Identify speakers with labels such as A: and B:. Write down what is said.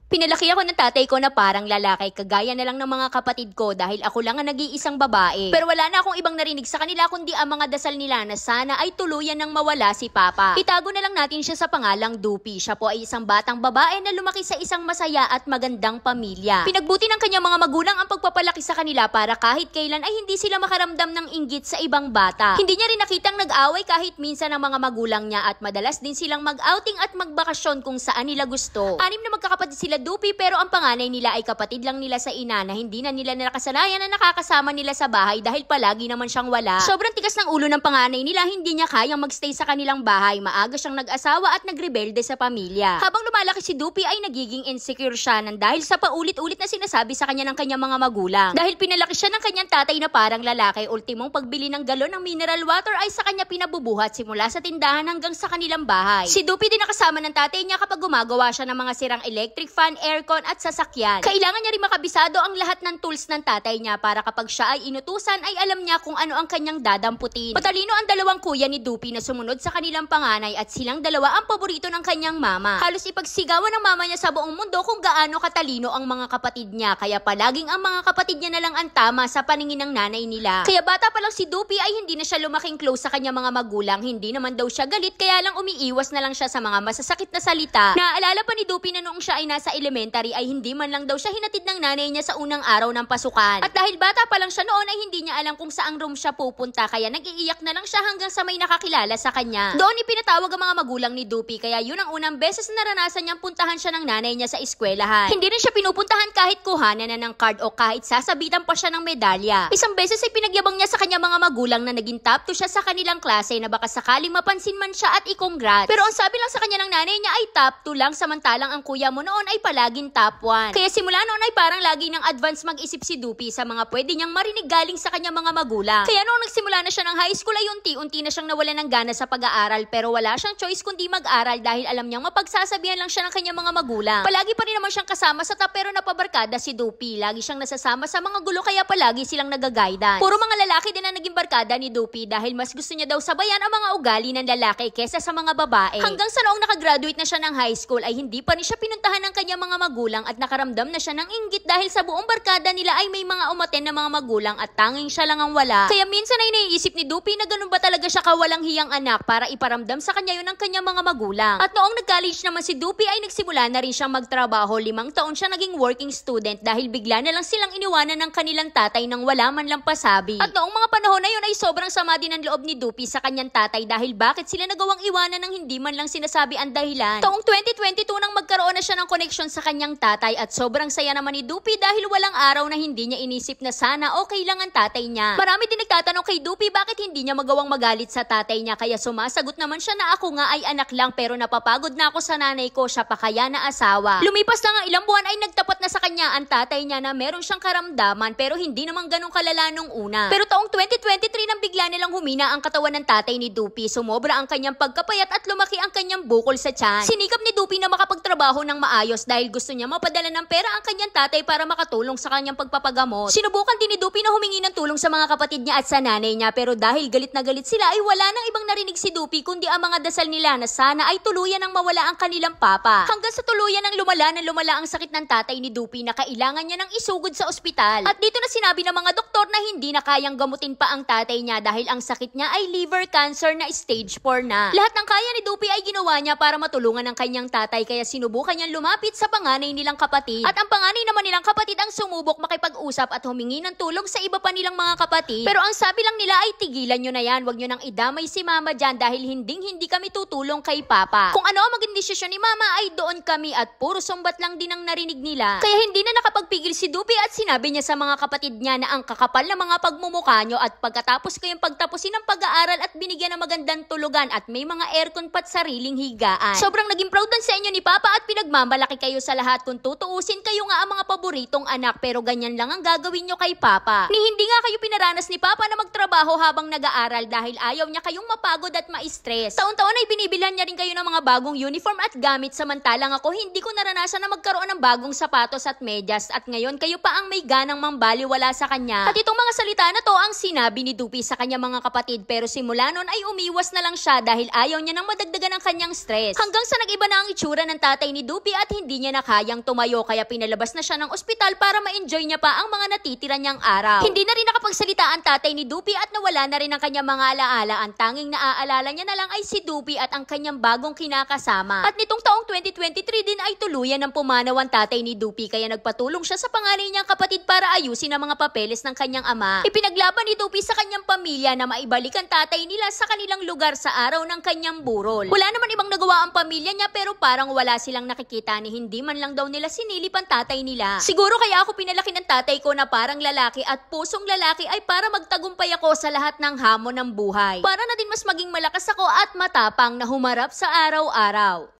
A: Pinalaki ako ng tatay ko na parang lalaki, kagaya na lang ng mga kapatid ko dahil ako lang ang nag-iisang babae. Pero wala na akong ibang narinig sa kanila kundi ang mga dasal nila na sana ay tuluyan ng mawala si Papa. Itago na lang natin siya sa pangalang Dupi. Siya po ay isang batang babae na lumaki sa isang masaya at magandang pamilya. Pinagbuti ng kanyang mga magulang ang pagpapalaki sa kanila para kahit kailan ay hindi sila makaramdam ng inggit sa ibang bata. Hindi niya rin nakitang nag-away kahit minsan ng mga magulang niya at madalas din silang mag-outing at magbakasyon kung saan nila gusto. Anim na magkakapatid sila Dupi pero ang panganay nila ay kapatid lang nila sa ina na hindi na nila nakasanayan na nakakasama nila sa bahay dahil palagi naman siyang wala. Sobrang tigas ng ulo ng panganay nila, hindi niya kayang magstay sa kanilang bahay. Maaga siyang nag-asawa at nagrebelde sa pamilya. Habang lumalaki si Dupi ay nagiging insecure siya nang dahil sa paulit-ulit na sinasabi sa kanya ng kanyang mga magulang. Dahil pinalaki siya ng kanyang tatay na parang lalaki, ultimong pagbili ng galon ng mineral water ay sa kanya pinabubuhat simula sa tindahan hanggang sa kanilang bahay. Si Dupi din nakasama ng tatay niya kapag gumagawa siya ng mga sirang electric fan, aircon at sasakyan. Kailangan niya rin makabisado ang lahat ng tools ng tatay niya para kapag siya ay inutusan ay alam niya kung ano ang kanyang dadamputin. Matalino ang dalawang kuya ni Dupi na sumunod sa kanilang panganay at silang dalawa ang paborito ng kanyang mama. Halos ipagsigawan ng mama niya sa buong mundo kung gaano katalino ang mga kapatid niya, kaya palaging ang mga kapatid niya na lang ang tama sa paningin ng nanay nila. Kaya bata pa lang si Dupi ay hindi na siya lumaking close sa kanyang mga magulang. Hindi naman daw siya galit, kaya lang umiiwas na lang siya sa mga masasakit na salita. Naaalala pa ni Dupi na noong siya ay nasa elementary ay hindi man lang daw siya hinatid ng nanay niya sa unang araw ng pasukan. At dahil bata pa lang siya noon ay hindi niya alam kung saang room siya pupunta, kaya nag-iiyak na lang siya hanggang sa may nakakilala sa kanya. Doon ipinatawag ang mga magulang ni Dupi, kaya yun ang unang beses na naranasan niyang puntahan siya ng nanay niya sa eskwelahan. Hindi rin siya pinupuntahan kahit kuhanan na ng card o kahit sasabitan pa siya ng medalya. Isang beses ay pinagyabang niya sa kanya mga magulang na naging top 2 siya sa kanilang klase na baka sakaling mapansin man siya at i-congrats. Pero ang sabi lang sa kanya ng nanay niya ay top 2 lang, samantalang ang kuya mo noon ay palaging top 1. Kaya simula noon ay parang lagi ng advance mag-isip si Dupi sa mga pwede niyang marinig galing sa kanyang mga magulang. Kaya noong nagsimula na siya ng high school ay unti-unti na siyang nawalan ng gana sa pag-aaral, pero wala siyang choice kundi mag-aral dahil alam niyang mapagsasabihan lang siya ng kanyang mga magulang. Palagi pa rin naman siyang kasama sa top pero napabarkada si Dupi. Lagi siyang nasasama sa mga gulo kaya palagi silang nagagaydan. Puro mga lalaki din ang naging barkada ni Dupi dahil mas gusto niya daw sabayan ang mga ugali ng lalaki kesa sa mga babae. Hanggang sa noong nakagraduate na siya ng high school ay hindi pa rin siya pinuntahan ng kanyang mga magulang at nakaramdam na siya ng inggit dahil sa buong barkada nila ay may mga umaten na mga magulang at tanging siya lang ang wala. Kaya minsan ay naiisip ni Dupi na ganun ba talaga siya kawalang hiyang anak para iparamdam sa kanya yun ng kanyang mga magulang. At noong nag-college naman si Dupi ay nagsimula na rin siyang magtrabaho. 5 taon siya naging working student dahil bigla na lang silang iniwanan ng kanilang tatay nang wala man lang pasabi. At noong mga panahon na yun ay sobrang sama din ang loob ni Dupi sa kanyang tatay dahil bakit sila nagawang iwanan ng hindi man lang sinasabi ang dahilan. Taong 2022 nang magkaroon na siya ng connection sa kanyang tatay at sobrang saya naman ni Dupi dahil walang araw na hindi niya inisip na sana okay lang ang tatay niya. Marami din nagtatanong kay Dupi bakit hindi niya magawang magalit sa tatay niya, kaya sumasagot naman siya na ako nga ay anak lang pero napapagod na ako sa nanay ko, siya pa kaya na asawa. Lumipas lang ang ilang buwan ay nagtapat na sa kanya ang tatay niya na meron siyang karamdaman pero hindi naman ganun kalala nung una. Pero taong 2023 nang bigla nilang humina ang katawan ng tatay ni Dupi, sumobra ang kanyang pagkapayat at lumaki ang kanyang bukol sa tiyan. Sinikap ni Dupi na makapagtrabaho ng maayos dahil gusto niya mapadala ng pera ang kanyang tatay para makatulong sa kanyang pagpapagamot. Sinubukan din ni Dupi na humingi ng tulong sa mga kapatid niya at sa nanay niya pero dahil galit na galit sila ay wala nang ibang narinig si Dupi kundi ang mga dasal nila na sana ay tuluyan ng mawala ang kanilang papa. Hanggang sa tuluyan ng lumala ang sakit ng tatay ni Dupi na kailangan niya ng isugod sa ospital. At dito na sinabi ng mga doktor na hindi na kayang gamutin pa ang tatay niya dahil ang sakit niya ay liver cancer na stage 4 na. Lahat ng kaya ni Dupi ay ginawa niya para matulungan ang kanyang tatay kaya sinubukan niyang lumapit sa panganay nilang kapatid. At ang panganay naman nilang kapatid ang sumubok makipag-usap at humingi ng tulong sa iba pa nilang mga kapatid. Pero ang sabi lang nila ay tigilan nyo na yan, wag nyo nang idamay si mama dyan dahil hindi kami tutulong kay papa. Kung ano ang maging desisyon ni mama ay doon kami at puro sumbat lang din ang narinig nila. Kaya hindi na nakapagpigil si Dupi at sinabi niya sa mga kapatid niya na ang kakapal na mga pagmumukha nyo at pagkatapos kayong pagtapusin ng pag-aaral at binigyan ng magandang tulugan at may mga aircon pat sariling higaan. Sobrang naging proud sa inyo ni papa at pinagmamalaki kayo sa lahat. Kung tutuusin kayo nga ang mga paboritong anak pero ganyan lang ang gagawin nyo kay papa. Ni hindi nga kayo pinaranas ni papa na magtrabaho habang nag-aaral dahil ayaw niya kayong mapagod at ma-stress. Taon-taon ay binibilhan niya rin kayo ng mga bagong uniform at gamit samantalang ako hindi ko naranasan na magkaroon ng bagong sapatos sapatos at medyas at ngayon kayo pa ang may ganang mambaliwala sa kanya. At itong mga salita na to ang sinabi ni Dupi sa kanyang mga kapatid pero simula nun ay umiwas na lang siya dahil ayaw niya nang madagdagan ng kanyang stress. Hanggang sa nag-iba na ang itsura ng tatay ni Dupi at hindi niya na kayang tumayo kaya pinalabas na siya ng ospital para ma-enjoy niya pa ang mga natitira niyang araw. Hindi na rin nakapagsalita ang tatay ni Dupi at nawala na rin ang kanyang mga alaala. Ang tanging naaalala niya na lang ay si Dupi at ang kanyang bagong kinakasama. At nitong taong 2023 din ay tuluyan ng pumanaw ang tatay ni Dupi kaya nagpatulong siya sa panganay niyang kapatid para ayusin ang mga papeles ng kanyang ama. Ipinaglaban ni Dupi sa kanyang pamilya na maibalik ang tatay nila sa kanilang lugar sa araw ng kanyang burol. Wala naman ibang nagawa ang pamilya niya pero parang wala silang nakikita ni hindi man lang daw nila sinilip ang tatay nila. Siguro kaya ako pinalaki ng tatay ko na parang lalaki at pusong lalaki ay para magtagumpay ako sa lahat ng hamon ng buhay. Para na din mas maging malakas ako at matapang na humarap sa araw-araw.